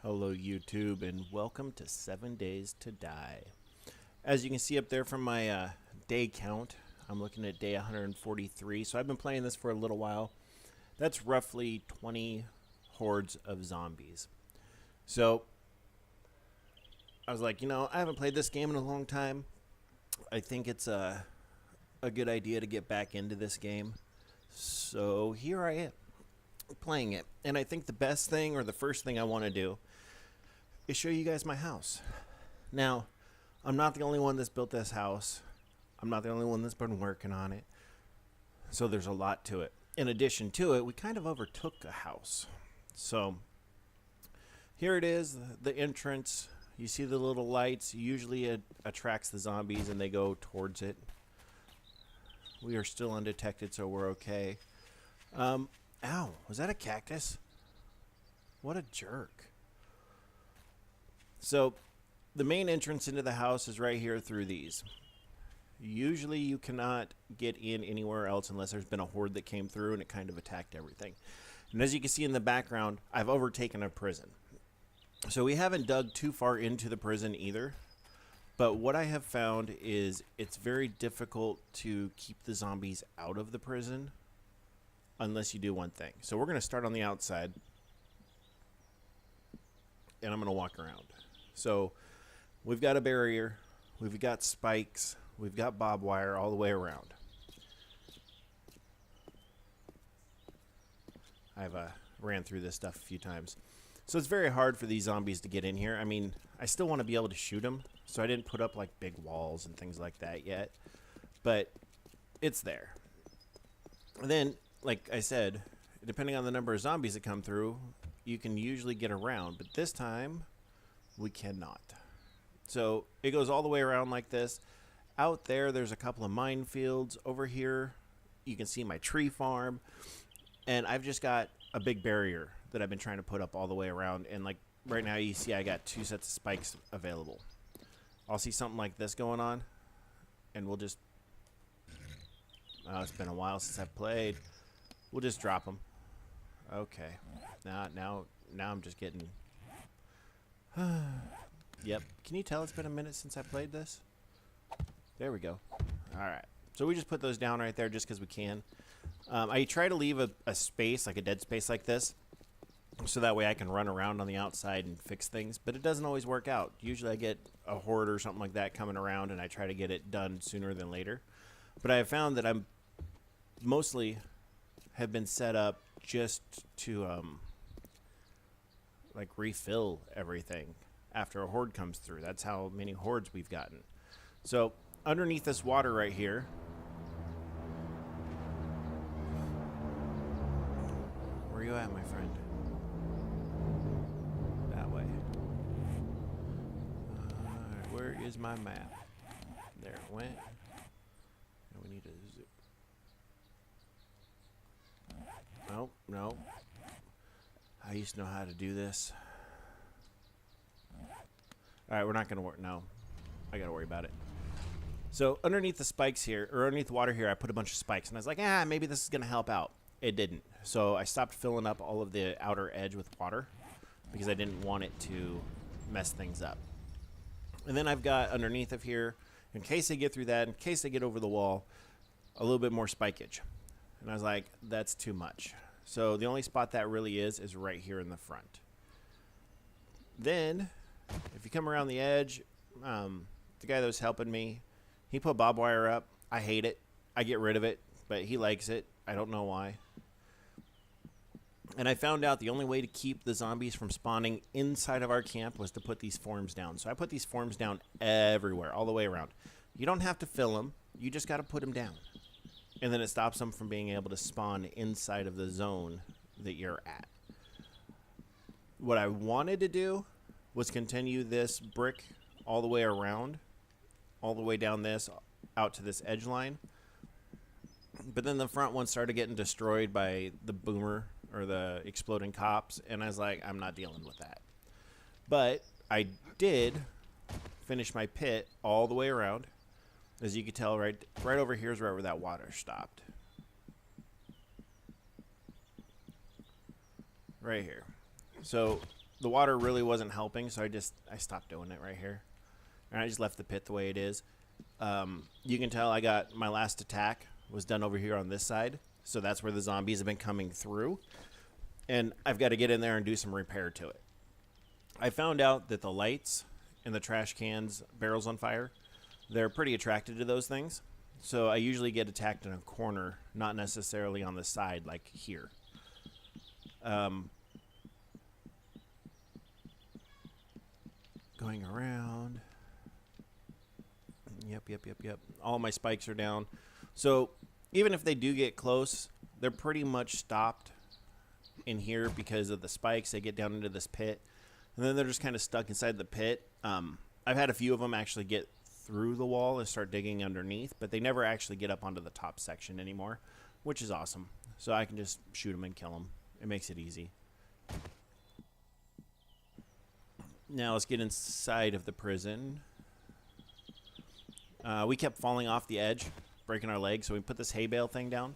Hello YouTube and welcome to 7 Days to Die. As you can see up there from my day count, I'm looking at day 143. So I've been playing this for a little while. That's roughly 20 hordes of zombies. So I was like, I haven't played this game in a long time. I think it's a good idea to get back into this game. So here I am playing it. And I think the best thing, or the first thing I want to do, is show you guys my house. Now, I'm not the only one that's built this house. I'm not the only one that's been working on it. So there's a lot to it. In addition to it, we kind of overtook a house. So here it is, the entrance. You see the little lights. Usually it attracts the zombies and they go towards it. We are still undetected, so we're okay. Ow, was that a cactus? What a jerk. So the main entrance into the house is right here through these. Usually you cannot get in anywhere else unless there's been a horde that came through and it kind of attacked everything. And as you can see in the background, I've overtaken a prison. So we haven't dug too far into the prison either. But what I have found is it's very difficult to keep the zombies out of the prison unless you do one thing. So we're going to start on the outside. And I'm going to walk around. So we've got a barrier, we've got spikes, we've got barbed wire all the way around. I've ran through this stuff a few times. So it's very hard for these zombies to get in here. I mean, I still want to be able to shoot them, so I didn't put up like big walls and things like that yet. But it's there. And then, like I said, depending on the number of zombies that come through, you can usually get around. But this time, we cannot. So it goes all the way around like this. Out there, there's a couple of minefields. Over here, you can see my tree farm. And I've just got a big barrier that I've been trying to put up all the way around. And like right now, you see I got 2 sets of spikes available. I'll see something like this going on. And we'll just... Oh, it's been a while since I've played. We'll just drop them. Okay. Now I'm just getting... Yep. Can you tell it's been a minute since I played this? There we go. Alright. So we just put those down right there just because we can. I try to leave a space, like a dead space like this, so that way I can run around on the outside and fix things. But it doesn't always work out. Usually I get a horde or something like that coming around and I try to get it done sooner than later. But I have found that I'm mostly have been set up just to like refill everything after a horde comes through. That's how many hordes we've gotten. So underneath this water right here, where are you at, my friend? That way. Where is my map? There it went. And we need to zoom. Nope, nope. I used to know how to do this. Alright, we're not going to work. No. I got to worry about it. So, underneath the spikes here, or underneath the water here, I put a bunch of spikes. And I was like, maybe this is going to help out. It didn't. So, I stopped filling up all of the outer edge with water because I didn't want it to mess things up. And then I've got underneath of here, in case they get through that, in case they get over the wall, a little bit more spikeage. And I was like, that's too much. So, the only spot that really is right here in the front. Then... if you come around the edge, the guy that was helping me, he put barbed wire up. I hate it. I get rid of it, but he likes it. I don't know why. And I found out the only way to keep the zombies from spawning inside of our camp was to put these forms down. So I put these forms down everywhere, all the way around. You don't have to fill them. You just got to put them down. And then it stops them from being able to spawn inside of the zone that you're at. What I wanted to do was continue this brick all the way around, all the way down this, out to this edge line. But then the front one started getting destroyed by the boomer, or the exploding cops, and I was like, I'm not dealing with that. But I did finish my pit all the way around. As you can tell, right over here is right where that water stopped. Right here. So the water really wasn't helping, so I stopped doing it right here. And I just left the pit the way it is. You can tell I got my last attack was done over here on this side. So that's where the zombies have been coming through. And I've got to get in there and do some repair to it. I found out that the lights in the trash cans, barrels on fire, they're pretty attracted to those things. So I usually get attacked in a corner, not necessarily on the side like here. Going around. Yep. All my spikes are down. So even if they do get close, they're pretty much stopped in here because of the spikes. They get down into this pit, and then they're just kind of stuck inside the pit. I've had a few of them actually get through the wall and start digging underneath, but they never actually get up onto the top section anymore, which is awesome. So I can just shoot them and kill them. It makes it easy. Now let's get inside of the prison. We kept falling off the edge, breaking our legs, so we put this hay bale thing down.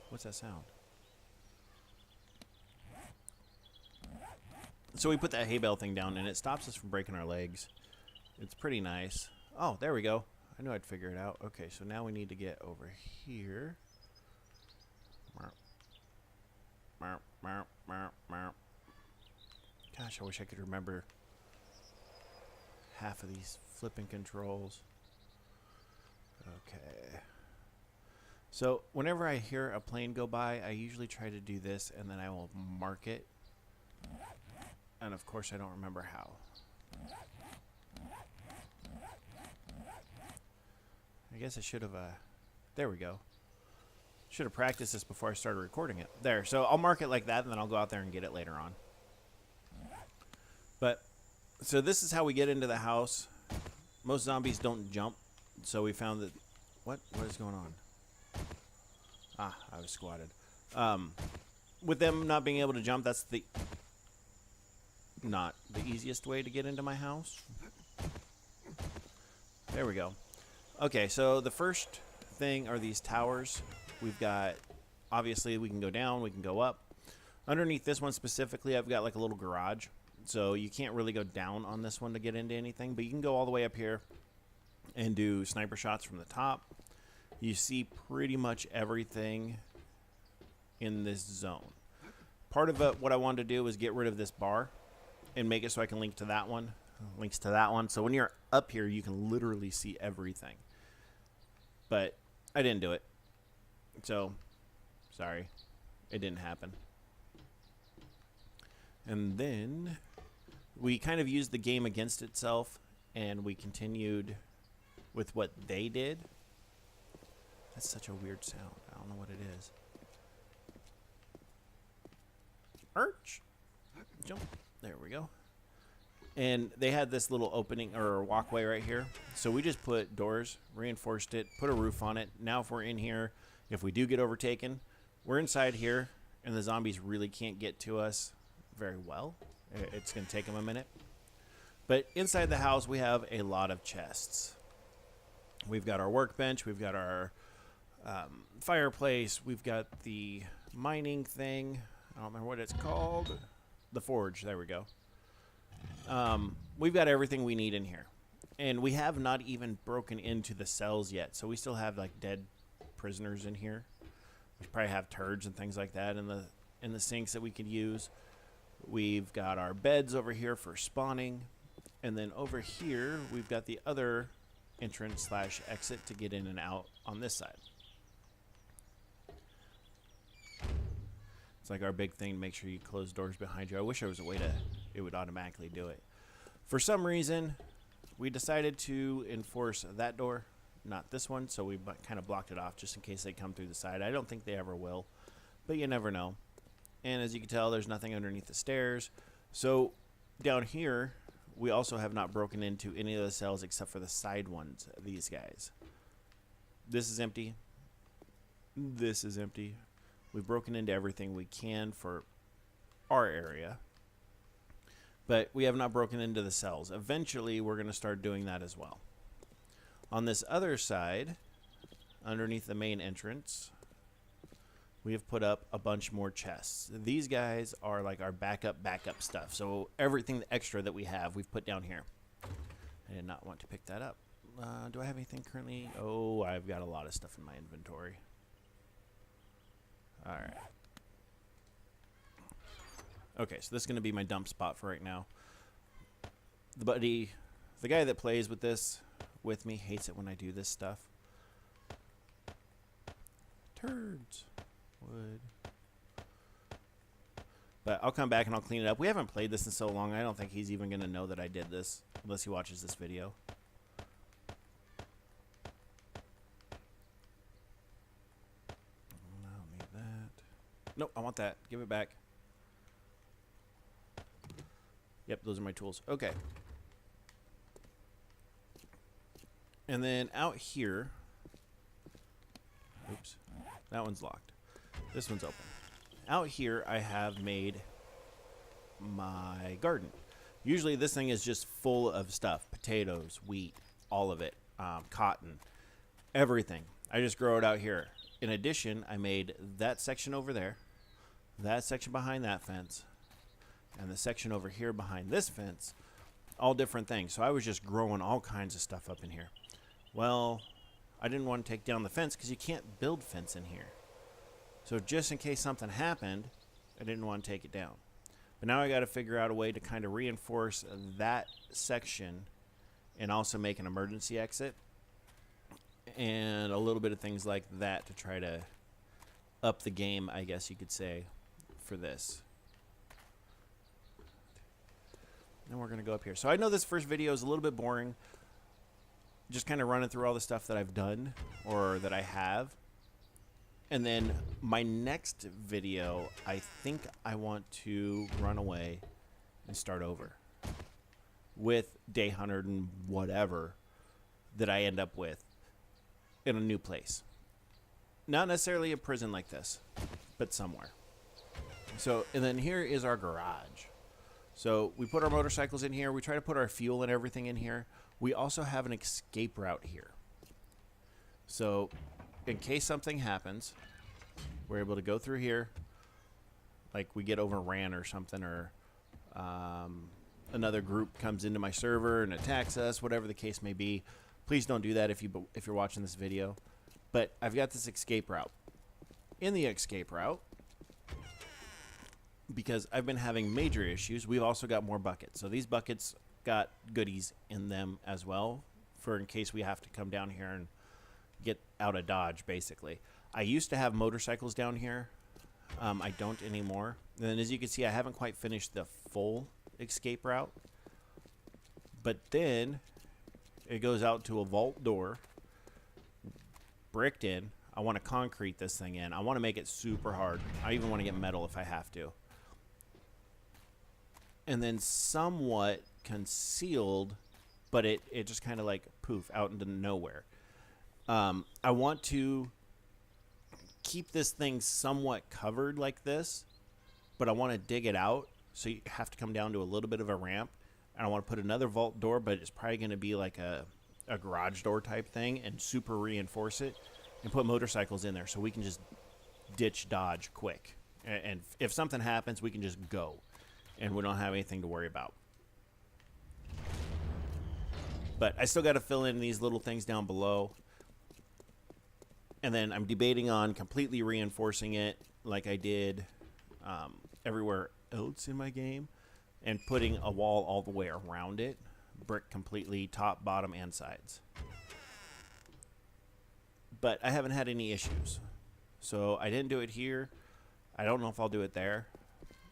What's that sound? So we put that hay bale thing down, and it stops us from breaking our legs. It's pretty nice. Oh, there we go. I knew I'd figure it out. Okay, so now we need to get over here. Gosh, I wish I could remember half of these flipping controls. Okay. So whenever I hear a plane go by, I usually try to do this, and then I will mark it. And of course I don't remember how. I guess I should have, there we go. Should have practiced this before I started recording it. There, so I'll mark it like that, and then I'll go out there and get it later on. But, so this is how we get into the house. Most zombies don't jump, so we found that, what is going on? Ah, I was squatted. With them not being able to jump, that's not the easiest way to get into my house. There we go. Okay, so the first thing are these towers. We've got, obviously, we can go down, we can go up. Underneath this one specifically, I've got like a little garage. So you can't really go down on this one to get into anything, but you can go all the way up here and do sniper shots from the top. You see pretty much everything in this zone. Part of it, what I wanted to do was get rid of this bar and make it so I can link to that one. Links to that one. So when you're up here, you can literally see everything. But I didn't do it. So, sorry. It didn't happen. And then we kind of used the game against itself, and we continued with what they did. That's such a weird sound. I don't know what it is. Arch. Jump. There we go. And they had this little opening or walkway right here. So we just put doors, reinforced it, put a roof on it. Now if we're in here, if we do get overtaken, we're inside here, and the zombies really can't get to us very well. It's going to take them a minute. But inside the house, we have a lot of chests. We've got our workbench. We've got our fireplace. We've got the mining thing. I don't remember what it's called. The forge. There we go. We've got everything we need in here. And we have not even broken into the cells yet. So we still have like dead prisoners in here. We probably have turds and things like that in the sinks that we could use. We've got our beds over here for spawning. And then over here, we've got the other entrance / exit to get in and out on this side. It's like our big thing, make sure you close doors behind you. I wish there was a way to, it would automatically do it. For some reason, we decided to enforce that door, not this one, so we kind of blocked it off just in case they come through the side. I don't think they ever will, but you never know. And as you can tell, there's nothing underneath the stairs. So down here, we also have not broken into any of the cells except for the side ones, these guys. This is empty. This is empty. We've broken into everything we can for our area. But we have not broken into the cells. Eventually, we're going to start doing that as well. On this other side, underneath the main entrance, we have put up a bunch more chests. These guys are like our backup stuff. So everything extra that we have, we've put down here. I did not want to pick that up. Do I have anything currently? Oh, I've got a lot of stuff in my inventory. All right. Okay, so this is going to be my dump spot for right now. The guy that plays with this with me hates it when I do this stuff. Turds. Wood. But I'll come back and I'll clean it up. We haven't played this in so long, I don't think he's even going to know that I did this, unless he watches this video. I don't need that. Nope, I want that. Give it back. Yep, those are my tools. Okay. And then out here, oops, that one's locked. This one's open. Out here, I have made my garden. Usually this thing is just full of stuff. Potatoes, wheat, all of it, cotton, everything. I just grow it out here. In addition, I made that section over there, that section behind that fence, and the section over here behind this fence, all different things. So I was just growing all kinds of stuff up in here. Well, I didn't want to take down the fence because you can't build fence in here. So just in case something happened, I didn't want to take it down. But now I got to figure out a way to kind of reinforce that section and also make an emergency exit and a little bit of things like that to try to up the game, I guess you could say, for this. Then we're going to go up here. So I know this first video is a little bit boring. Just kind of running through all the stuff that I've done or that I have. And then my next video, I think I want to run away and start over with day 100 and whatever that I end up with in a new place. Not necessarily a prison like this, but somewhere. So, and then here is our garage. So we put our motorcycles in here. We try to put our fuel and everything in here. We also have an escape route here. So in case something happens, we're able to go through here. Like we get overran or something, or another group comes into my server and attacks us, whatever the case may be. Please don't do that if you're watching this video. But I've got this escape route. In the escape route, because I've been having major issues, we've also got more buckets. So these buckets got goodies in them as well, for in case we have to come down here and get out of Dodge, basically. I used to have motorcycles down here. I don't anymore. And then as you can see, I haven't quite finished the full escape route. But then it goes out to a vault door, bricked in. I want to concrete this thing in. I want to make it super hard. I even want to get metal if I have to. And then somewhat concealed, but it just kind of like poof out into nowhere. I want to keep this thing somewhat covered like this, but I want to dig it out, so you have to come down to a little bit of a ramp. And I want to put another vault door, but it's probably going to be like a garage door type thing, and super reinforce it and put motorcycles in there so we can just ditch Dodge quick. And if something happens, we can just go, and we don't have anything to worry about. But I still got to fill in these little things down below. And then I'm debating on completely reinforcing it like I did everywhere else in my game, and putting a wall all the way around it, brick completely, top, bottom, and sides. But I haven't had any issues. So I didn't do it here. I don't know if I'll do it there.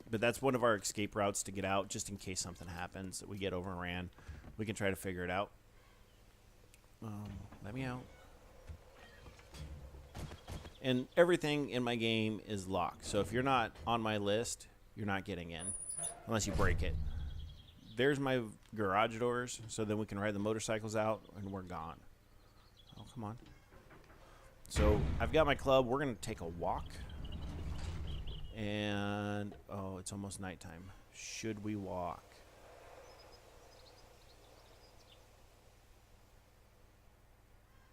But that's one of our escape routes to get out, just in case something happens, that we get overran. We can try to figure it out. Let me out. And everything in my game is locked. So if you're not on my list, you're not getting in. Unless you break it. There's my garage doors, so then we can ride the motorcycles out, and we're gone. Oh, come on. So I've got my club. We're going to take a walk. And, oh, it's almost nighttime. Should we walk?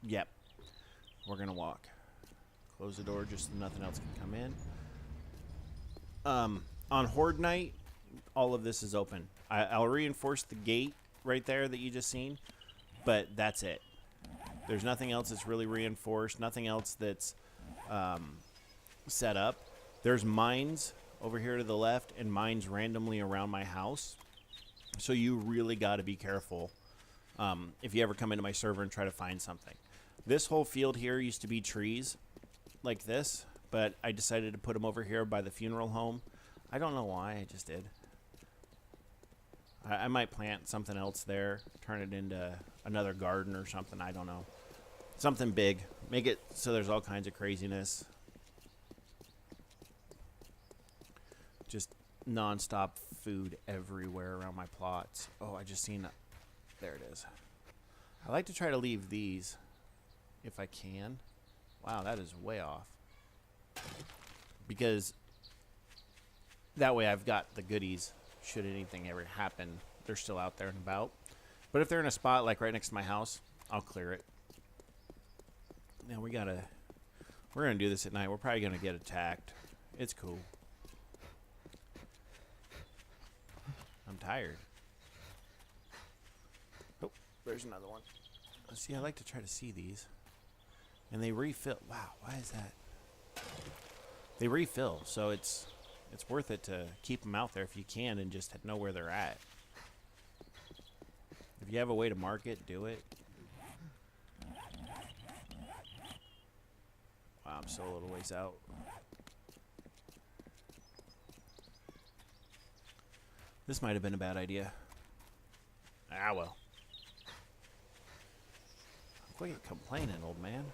Yep. We're going to walk. Close the door just so nothing else can come in. On Horde Night, all of this is open. I'll reinforce the gate right there that you just seen, but that's it. There's nothing else that's really reinforced, nothing else that's set up. There's mines over here to the left and mines randomly around my house. So you really got to be careful if you ever come into my server and try to find something. This whole field here used to be trees like this, but I decided to put them over here by the funeral home. I don't know why, I just did. I might plant something else there, turn it into another garden or something, I don't know. Something big. Make it so there's all kinds of craziness. Just non-stop food everywhere around my plots. Oh, I just seen that. There it is. I like to try to leave these if I can. Wow, that is way off. Because that way I've got the goodies should anything ever happen. They're still out there and about. But if they're in a spot like right next to my house, I'll clear it. Now we're gonna do this at night. We're probably gonna get attacked. It's cool. I'm tired. Oh, there's another one. See, I like to try to see these. And they refill. Wow, why is that? They refill, so it's worth it to keep them out there if you can and just know where they're at. If you have a way to mark it, do it. Wow, I'm still a little ways out. This might have been a bad idea. Ah, well. Quit complaining, old man.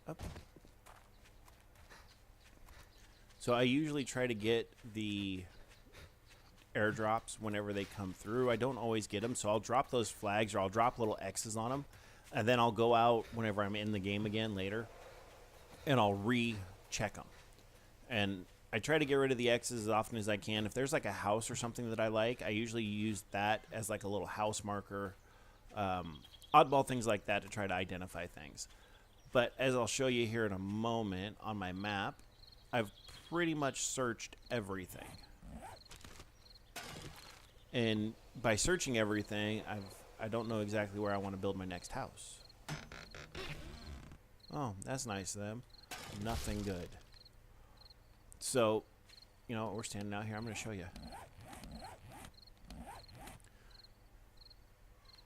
Up. So I usually try to get the airdrops whenever they come through. I don't always get them, so I'll drop those flags or I'll drop little X's on them, and then I'll go out whenever I'm in the game again later, and I'll recheck them. And I try to get rid of the X's as often as I can. If there's like a house or something that I like, I usually use that as like a little house marker, oddball things like that to try to identify things. But as I'll show you here in a moment on my map, I've pretty much searched everything. And by searching everything, I don't know exactly where I want to build my next house. Oh, that's nice of them. Nothing good. So, you know, we're standing out here. I'm going to show you.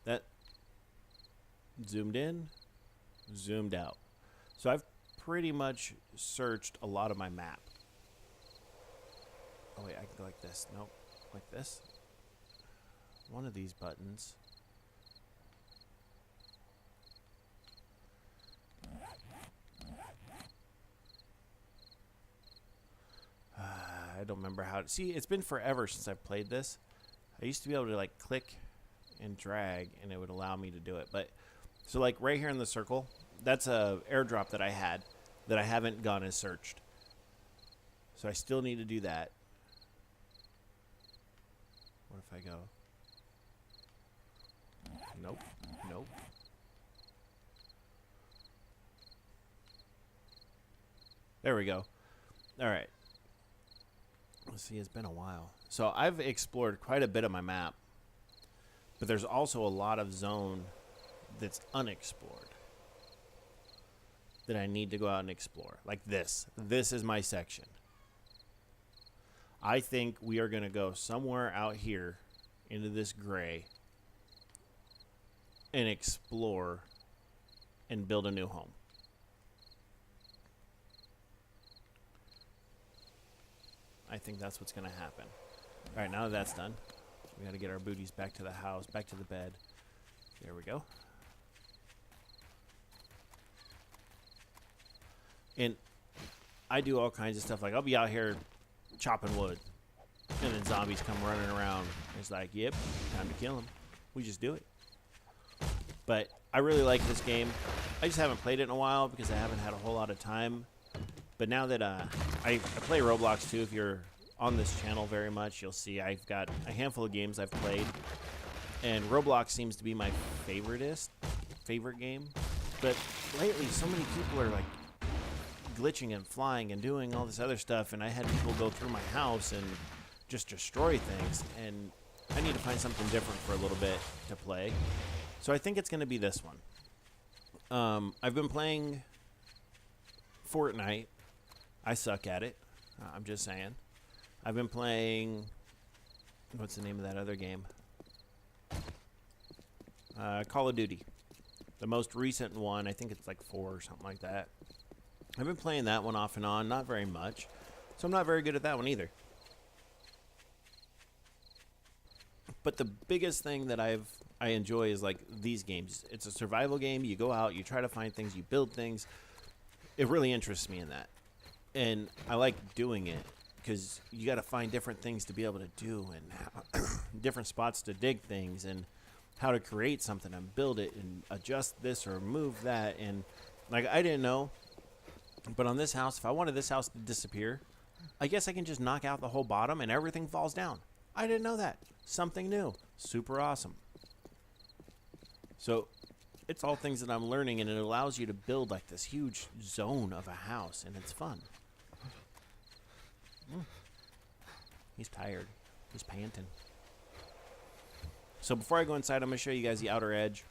That zoomed in, zoomed out. So I've pretty much searched a lot of my map. Oh wait, I can go like this. Nope, like this. One of these buttons. I don't remember how to see. It's been forever since I've played this. I used to be able to like click and drag and it would allow me to do it. But so like right here in the circle, that's a airdrop that I had that I haven't gone and searched. So I still need to do that. What if I go? Nope. Nope. There we go. All right. Let's see, it's been a while. So I've explored quite a bit of my map, but there's also a lot of zone that's unexplored that I need to go out and explore. Like this. This is my section. I think we are going to go somewhere out here into this gray and explore and build a new home. I think that's what's going to happen. All right, now that that's done, we got to get our booties back to the house, back to the bed. There we go. And I do all kinds of stuff. Like, I'll be out here chopping wood, and then zombies come running around. It's like, yep, time to kill them. We just do it. But I really like this game. I just haven't played it in a while because I haven't had a whole lot of time. But now that I play Roblox too, if you're on this channel very much, you'll see I've got a handful of games I've played, and Roblox seems to be my favorite game. But lately, so many people are like glitching and flying and doing all this other stuff, and I had people go through my house and just destroy things, and I need to find something different for a little bit to play. So I think it's going to be this one. I've been playing Fortnite. I suck at it. I'm just saying. I've been playing... What's the name of that other game? Call of Duty. The most recent one. I think it's like 4 or something like that. I've been playing that one off and on. Not very much. So I'm not very good at that one either. But the biggest thing that I enjoy is like these games. It's a survival game. You go out, you try to find things, you build things. It really interests me in that. And I like doing it because you got to find different things to be able to do, and different spots to dig things, and how to create something and build it and adjust this or move that. And like, I didn't know, but on this house, if I wanted this house to disappear, I guess I can just knock out the whole bottom and everything falls down. I didn't know that. Something new. Super awesome. So it's all things that I'm learning, and it allows you to build like this huge zone of a house, and it's fun. He's tired. He's panting. So before I go inside, I'm going to show you guys the outer edge.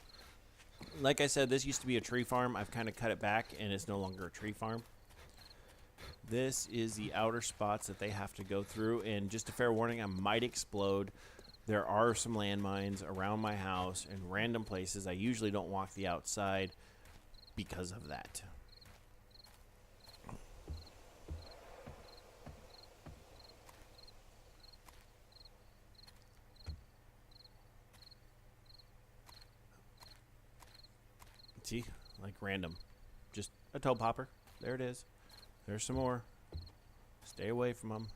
Like I said, this used to be a tree farm. I've kind of cut it back, and it's no longer a tree farm. This is the outer spots that they have to go through, and just a fair warning, I might explode. There are some landmines around my house in random places. I usually don't walk the outside because of that. See, like random. Just a toe popper. There it is. There's some more. Stay away from them.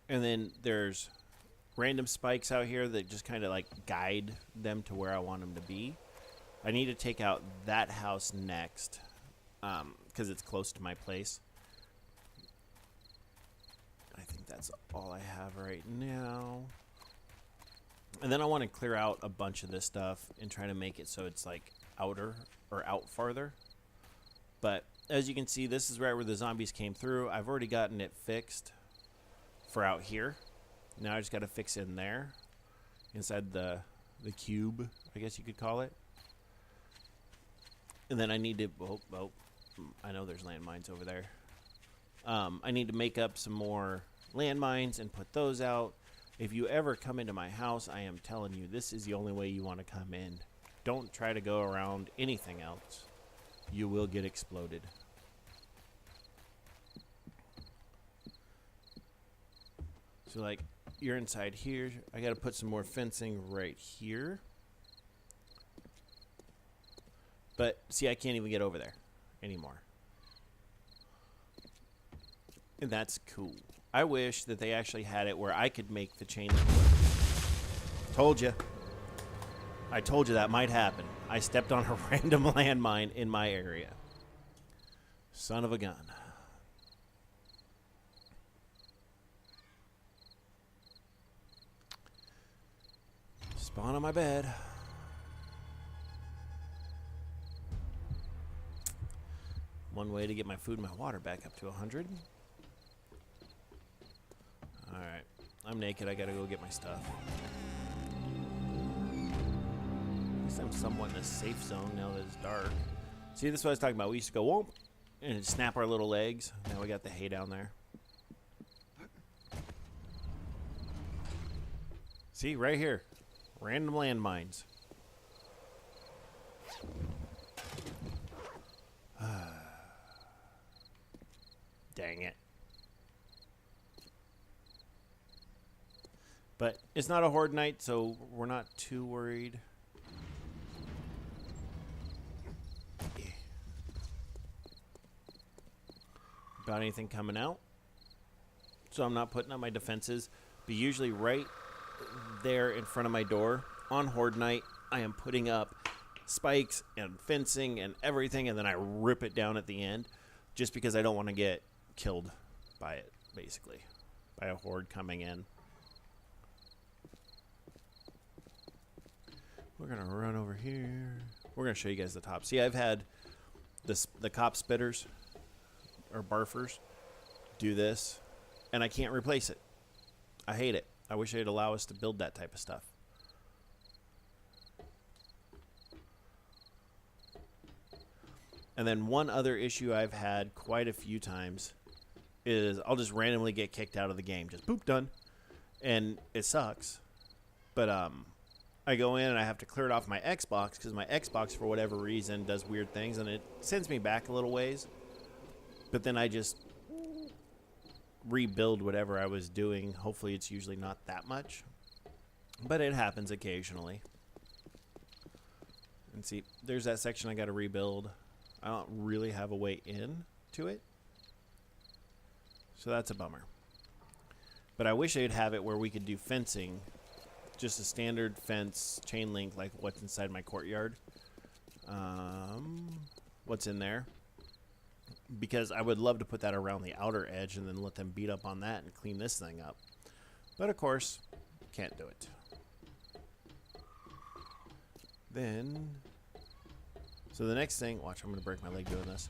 And then there's random spikes out here that just kind of like guide them to where I want them to be. I need to take out that house next because it's close to my place. I think that's all I have right now. And then I want to clear out a bunch of this stuff and try to make it so it's like outer or out farther. But as you can see, this is right where the zombies came through. I've already gotten it fixed for out here. Now I just got to fix in there inside the cube, I guess you could call it. And then I need to, oh, I know there's landmines over there. I need to make up some more landmines and put those out. If you ever come into my house, I am telling you, this is the only way you want to come in. Don't try to go around anything else. You will get exploded. So like, you're inside here. I got to put some more fencing right here. But see, I can't even get over there anymore. And that's cool. I wish that they actually had it where I could make the chain link work. Told you. I told you that might happen. I stepped on a random landmine in my area. Son of a gun. Spawn on my bed. One way to get my food and my water back up to 100. Alright. I'm naked. I gotta go get my stuff. At least I'm somewhat in a safe zone now that it's dark. See, this is what I was talking about. We used to go whoop and snap our little legs. Now we got the hay down there. See, right here. Random landmines. Dang it. But it's not a horde night, so we're not too worried. Yeah. About anything coming out. So I'm not putting up my defenses. But usually right there in front of my door on horde night, I am putting up spikes and fencing and everything, and then I rip it down at the end just because I don't want to get killed by it. basically, by a horde coming in. We're going to run over here. We're going to show you guys the top. See, I've had the cop spitters, or barfers, do this, and I can't replace it. I hate it. I wish they'd allow us to build that type of stuff. And then one other issue I've had quite a few times is I'll just randomly get kicked out of the game. Just boop, done. And it sucks. But I go in and I have to clear it off my Xbox because my Xbox, for whatever reason, does weird things. And it sends me back a little ways. But then I just rebuild whatever I was doing. Hopefully it's usually not that much. But it happens occasionally. And see, there's that section I got to rebuild. I don't really have a way in to it. So that's a bummer. But I wish they'd have it where we could do fencing. Just a standard fence, chain link, like what's inside my courtyard. What's in there. Because I would love to put that around the outer edge and then let them beat up on that and clean this thing up. But of course, can't do it. Then... So the next thing, watch, I'm going to break my leg doing this.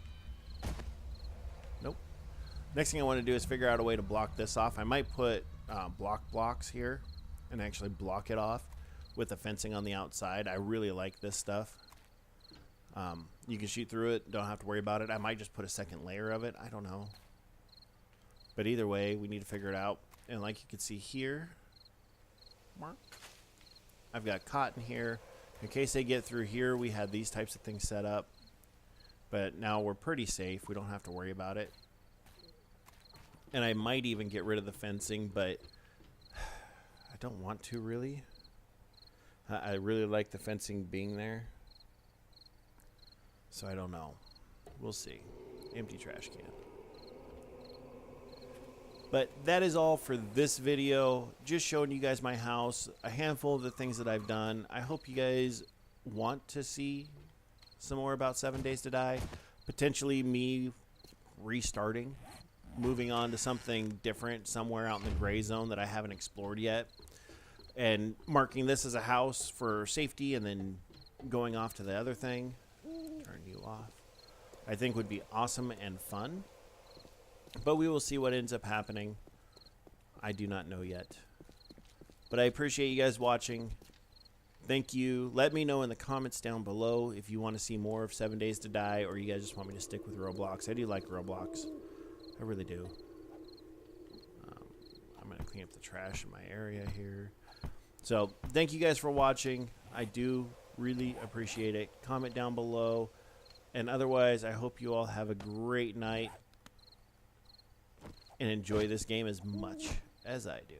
Nope. Next thing I want to do is figure out a way to block this off. I might put blocks here and actually block it off with the fencing on the outside. I really like this stuff. You can shoot through it, don't have to worry about it. I might just put a second layer of it. I don't know. But either way, we need to figure it out. And like you can see here, I've got cotton here. In case they get through here, we had these types of things set up. But now we're pretty safe. We don't have to worry about it. And I might even get rid of the fencing, but I don't want to really. I really like the fencing being there. So I don't know. We'll see. Empty trash can. But that is all for this video. Just showing you guys my house, a handful of the things that I've done. I hope you guys want to see some more about 7 Days to Die. Potentially me restarting, moving on to something different somewhere out in the gray zone that I haven't explored yet. And marking this as a house for safety and then going off to the other thing. Turn you off. I think would be awesome and fun. But we will see what ends up happening. I do not know yet. But I appreciate you guys watching. Thank you. Let me know in the comments down below if you want to see more of 7 Days to Die or you guys just want me to stick with Roblox. I do like Roblox. I really do. I'm going to clean up the trash in my area here. So thank you guys for watching. I do really appreciate it. Comment down below. And otherwise, I hope you all have a great night and enjoy this game as much as I do.